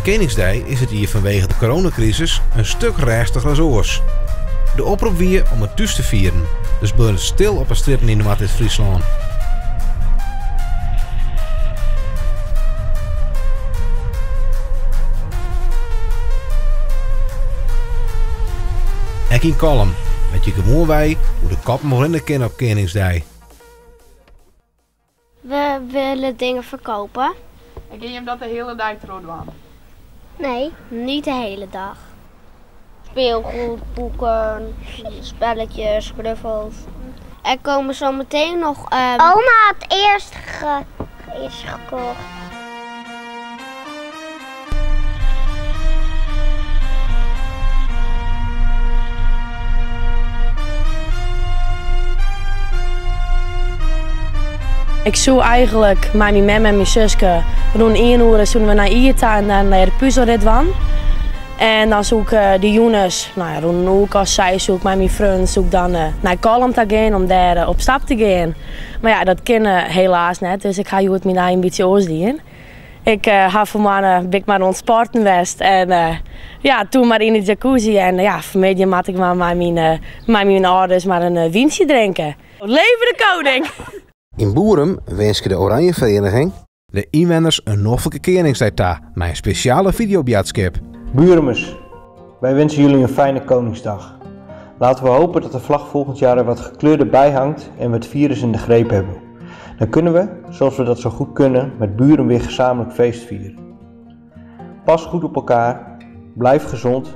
Koningsdij is het hier vanwege de coronacrisis een stuk rustiger als oors. De oproep wie om het thuis te vieren, dus blijf het stil op een stritten in Noord-Friesland. Ik in Kolm, met je gewoon wij hoe de kop nog in de kin op Koningsdij. We willen dingen verkopen. En kun je hem dat de hele dag doen? Nee, niet de hele dag. Speelgoed, boeken, spelletjes, knuffels. Er komen zo meteen nog... Oma had eerst is gekocht. Ik zou eigenlijk met mijn mem en mijn zusje rond 1 uur zullen we naar Ierta en dan naar de puzzelrit van. En dan zoek ik de jongens, rond een uur als zij zoek met mijn vriend zoek dan naar Kolm te gaan om daar op stap te gaan. Maar ja, dat kan helaas net, dus ik ga je het een beetje uitdien. Ik ga voor mij maar rond sporten west en toen maar in de jacuzzi en vanmiddag moet ik maar met mijn ouders maar een wijntje drinken. Leven de koning! In Boerum wensen de Oranje Vereniging de inwoners een noffelijke Koningsdij toe met een speciale videoboodschap. Buurmers, wij wensen jullie een fijne Koningsdag. Laten we hopen dat de vlag volgend jaar er wat gekleurder bij hangt en we het virus in de greep hebben. Dan kunnen we, zoals we dat zo goed kunnen, met buren weer gezamenlijk feest vieren. Pas goed op elkaar, blijf gezond